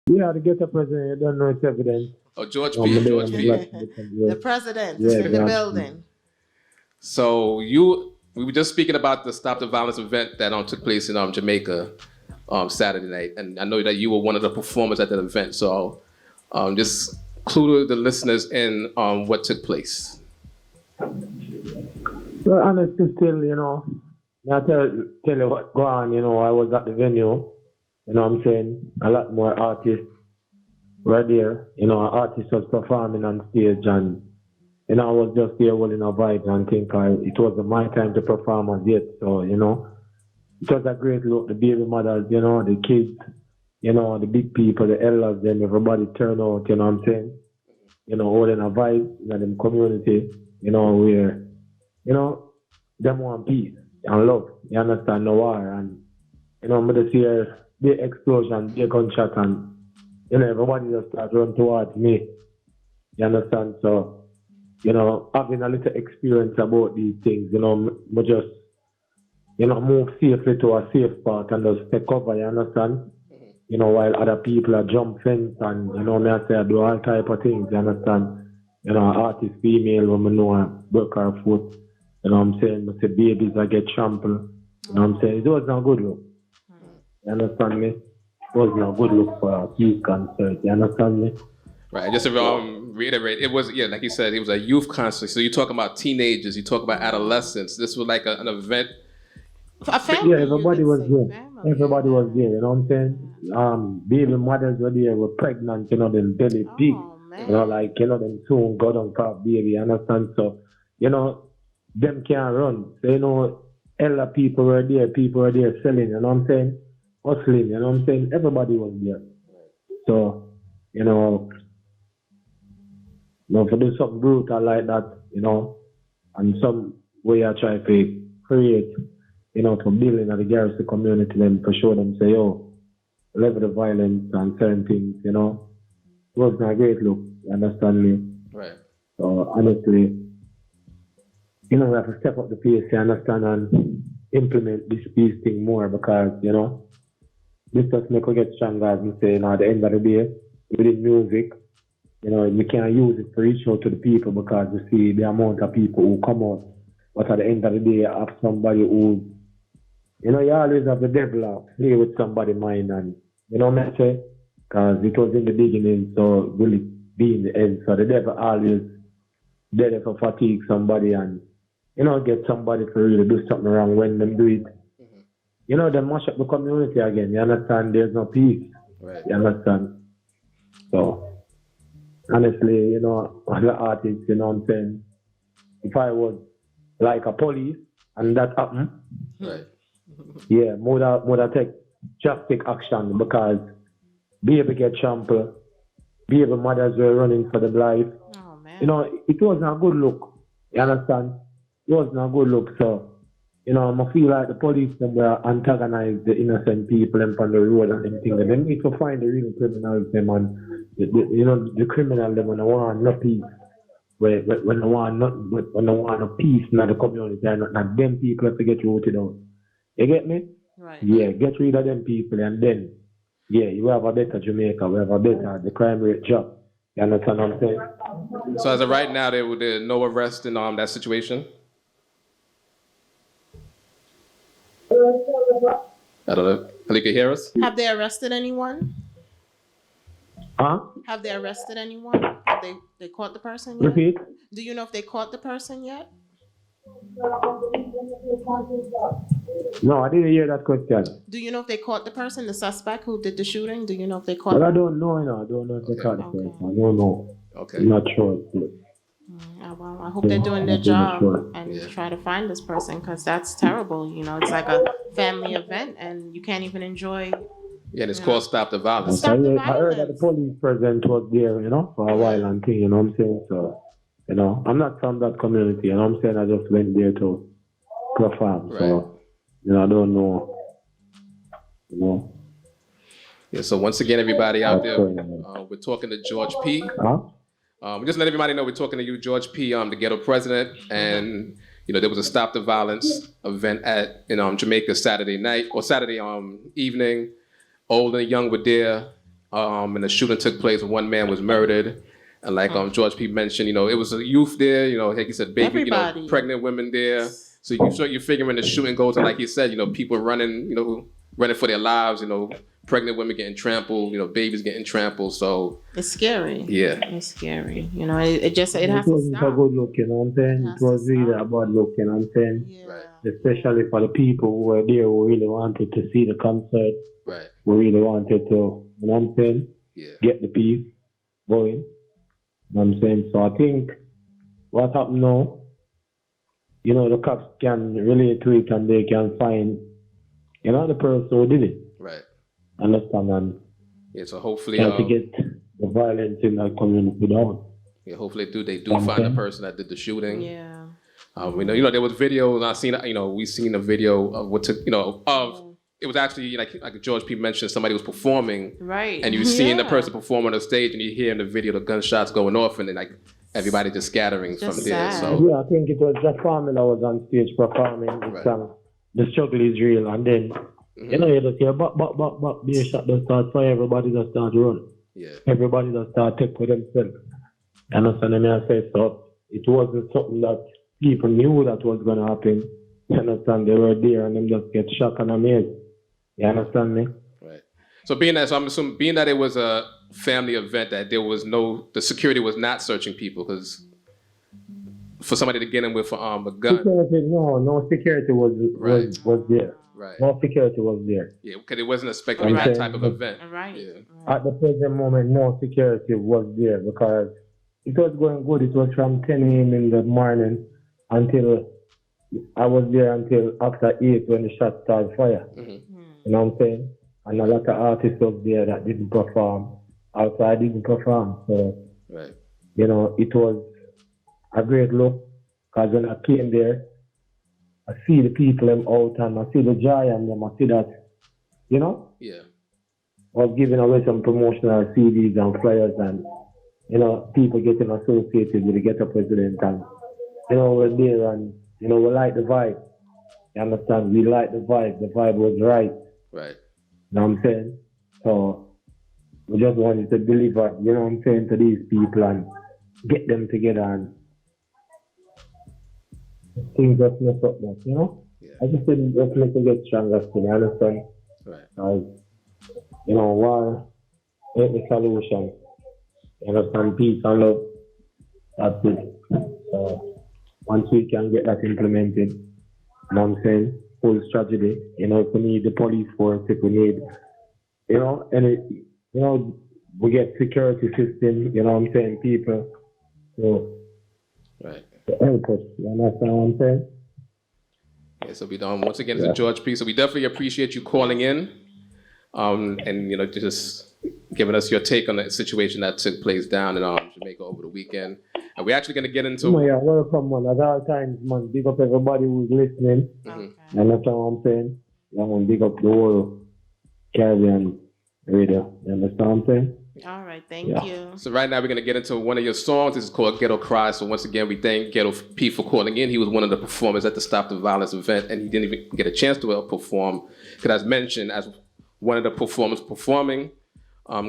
Yeah, the Ghetto president, you don't know it's evident. Oh, George No, P. my day George I'm P. black. The Yeah, president is yeah, in the exactly. building. So we were just speaking about the Stop the Violence event that took place in Jamaica Saturday night, and I know that you were one of the performers at that event. So just clue the listeners in what took place. Well, honestly, still, I tell you what go on, I was at the venue, what I'm saying? A lot more artists were there, artists was performing on stage and, I was just there holding a vibe and think it wasn't my time to perform as yet. So, it was a great look, the baby mothers, the kids, the big people, the elders, then everybody turn out, what I'm saying? Holding a vibe in the community, where, you know, them want peace and love. You understand? No war. And, but this year, big explosion, big gunshot, and, everybody just start run towards me. You understand? So, having a little experience about these things, me just, move safely to a safe part and just take cover, you understand? While other people are jump fence and, me I say I do all type of things, you understand? Artist female when I know I broke her foot, what I'm saying? I say babies I get trampled, what I'm saying? It was not good look, you understand me? It was not good look for a peace concert, you understand me? Right, and just to reiterate, it was like you said, it was a youth concert. So you're talking about teenagers, you talk about adolescents. This was like an event. A Yeah, family, you everybody could was say. there. Family, Everybody was yeah. there, what I'm saying? Baby mothers were there, were pregnant, them belly big, Oh, man. like, them soon got on top baby, you understand? So, you know, them can't run. So, elder people were there selling, you know what I'm saying? Hustling, you know what I'm saying? Everybody was there. So, you know, for do something brutal like that, and some way I try to create, to build in the garrison community, then for sure them say, oh, level the violence and certain things, it was not a great look, you understand me? Right. So honestly, we have to step up the pace, you understand, and implement this peace thing more because, this just make us get stronger, as we say, at the end of the day, within music, you can't use it to reach out to the people because you see the amount of people who come out. But at the end of the day, you have somebody who, you always have the devil play with somebody's mind and, what I say? Because it was in the beginning, so will it be in the end? So the devil always there for fatigue somebody and, get somebody to really do something wrong when them do it. They mash up the community again. You understand? There's no peace. Right. You understand? So, honestly, as an artist, what I'm saying, if I was like a police and that happened, Right. yeah, would I take drastic action because baby get trampled, baby mothers were running for their life. Oh, man. It wasn't a good look. You understand? It wasn't a good look. So, I feel like the police them were antagonize the innocent people and on the road and them things. They need to find the real criminals them and the criminal them when they want no peace. When they want not when they want no peace in the community and not them people have to get rooted out. You get me? Right. Yeah, get rid of them people and then yeah, you have a better Jamaica, we have a better the crime rate drop. You understand what I'm saying? So as of right now, there no arrest in that situation. I don't know. Can you hear us? Have they arrested anyone? Huh? Have they arrested anyone? Have they caught the person yet? Repeat? Do you know if they caught the person yet? No, I didn't hear that question. Do you know if they caught the person, the suspect who did the shooting? Do you know if they caught Well, I them? don't know, I don't know if they caught the Okay. person. I don't know. Okay. I'm not sure. Well, I hope they're doing their I'm not job sure. and Yeah. try to find this person because that's terrible. It's like a family event and you can't even enjoy. Yeah, and it's Yeah. called Stop the Violence. Stop the I heard that the violence. police present was there, for a while and thing, you know what I'm saying? So, I'm not from that community, you know what I'm saying? I just went there to perform. Right. So, I don't know, you know. Yeah. So once again, everybody out what's there, going on. we're talking to George P. Huh? We just let everybody know we're talking to you, George P. The Ghetto President, and there was a Stop the Violence event at in Jamaica Saturday night or Saturday evening. Old and young were there. and the shooting took place. One man was murdered. And like George P. mentioned, it was a youth there, like he said, baby, Everybody. Pregnant women there. So you're figuring the shooting goes, and like he said, people running, running for their lives, pregnant women getting trampled, babies getting trampled. So it's scary. Yeah. It's scary. It has to It wasn't stop. a good look, you know what I'm saying? It was really a bad look, you know what I'm saying? Yeah. Right. Especially for the people who were there who really wanted to see the concert, right, who really wanted to, you know what I'm saying? yeah, Get the piece going. You know what I'm saying? So I think what happened now, the cops can relate to it and they can find, the person who did it. right. Understand? And Yeah, so hopefully, try to get the violence in that community down. yeah, hopefully they do find the person that did the shooting. Yeah. We know, there was videos. I seen, we seen a video of what took, of it was actually like George P. mentioned, somebody was performing, Right. and you seeing the person perform on the stage, and you hear in the video the gunshots going off, and then like everybody just scattering Just from there. sad. So Yeah, I think it was just Formula was on stage performing the Right. song. The struggle is real, and then you just hear bop, be a shot, just start fire, everybody just start run. yeah, Everybody just start take for themselves. You understand me? I say so. It wasn't something that people knew that was gonna happen. You understand? They were there and them just get shocked and amazed. You understand me? right. So I'm assuming being that it was a family event, that the security was not searching people, because for somebody to get in with a gun, Security, no security was there. right? No security was there. Yeah, because it wasn't expected to be that type of event. Right. Yeah. At the present moment, no security was there because it was going good. It was from 10 a.m. in the morning until I was there until after 8 when the shots started fire. Mm-hmm. You know what I'm saying? And a lot of artists up there that didn't perform. Also, I didn't perform. So, Right. it was a great look because when I came there, I see the people them out and I see the joy in them. I see that, Yeah. I was giving away some promotional CDs and flyers and, people getting associated with the Ghetto president and, we're there and, we like the vibe. You understand? We like the vibe. The vibe was right. Right. You know what I'm saying? So we just wanted to deliver, to these people and get them together and things just mess up that, Yeah. I just didn't just make it get stronger still, you understand? Right. War ain't the solution. You understand? Peace and love. That's it. So once we can get that implemented, you know what I'm saying? Full strategy. If we need the police force, if we need, we get security system, you know what I'm saying? People. So, Right. to help us, you understand what I'm saying? Yeah, so once again, it's a George P. So we definitely appreciate you calling in, and just giving us your take on the situation that took place down in Jamaica over the weekend. And we're actually going to get into. Yeah, welcome, man. At all times, man. Big up everybody who's listening. Okay. You understand what I'm saying? Yeah, man. Big up the whole Caribbean radio. You understand what I'm saying? All right. Thank you. So right now we're going to get into one of your songs. This is called Ghetto Cry. So once again, we thank Ghetto P for calling in. He was one of the performers at the Stop the Violence event, and he didn't even get a chance to perform. Because as mentioned, as one of the performers performing,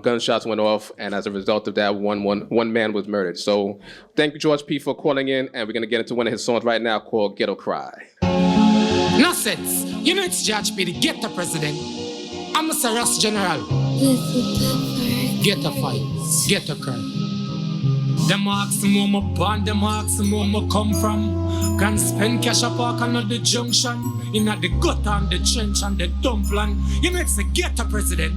gunshots went off, and as a result of that, one man was murdered. So thank you, George P, for calling in, and we're going to get into one of his songs right now called Ghetto Cry. No sense. It's George P, the Ghetto president. I'm a Saras general. Ghetto fight, Ghetto cry. Them ask me where me born, them ask me where me come from. Can spend cash a park and at the junction, in at the gutter and the trench and the dumpland. It's the Ghetto president.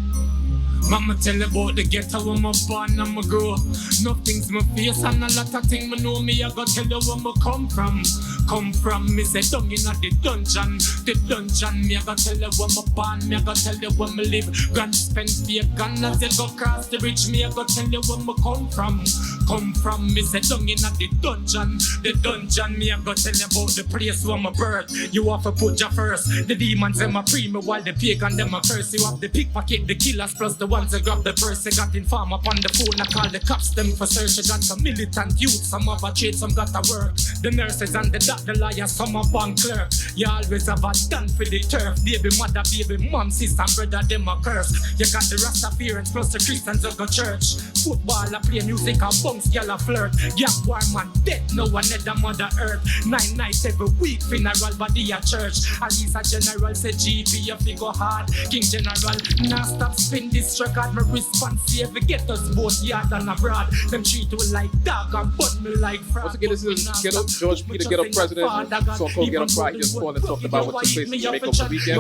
Mama tell about the ghetto where me born and me grow. Nothing's my face and a lot of things me know. Me I go tell you where me come from. Come from, me say down in the dungeon. The dungeon, me I go tell you where me born. Me I go tell you where me live. Grand spend be a gun as you go cross the bridge. Me I go tell you where me come from. come from. Me say down in the dungeon. The dungeon, me I go tell you about the place where my birth. You have to put your first. The demons them a pre me while the pagan them a curse. You have the pickpocket, the killers plus the ones that grab the purse. They got inform upon the phone. I call the cops them for search. You got some militant youth, some have a trade, some got a work. The nurses and the doctor, the lawyers, some a bank clerk. You always have a stand for the turf. Baby mother, baby mom, sister, brother, them a curse. You got the Rastafarians plus the Christians of the church. Football, I play music, I bounce, girl, I flirt. Gap war man dead, no one had the mother earth. 9 nights every week, funeral body at church. At least a general say GP, you figure hard. King General, now stop spin this record. My response, every get us both yard and abroad. Them treat you like dog and put me like frog. Once again, this is Ghetto, George P, the Ghetto president. So-called Ghetto Pride just calling and talking about what took place in Jamaica over the weekend.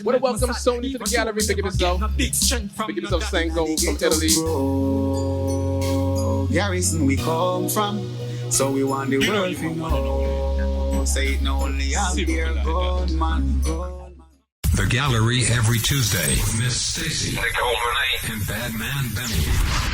What a welcome Sony to the gallery. Big of himself. Big of himself Sango from Italy. Garrison we come from, so we want the world to know. Say it no only out there, good man. The gallery every Tuesday. Miss Stacy, Nicole Renee, and Badman Benny.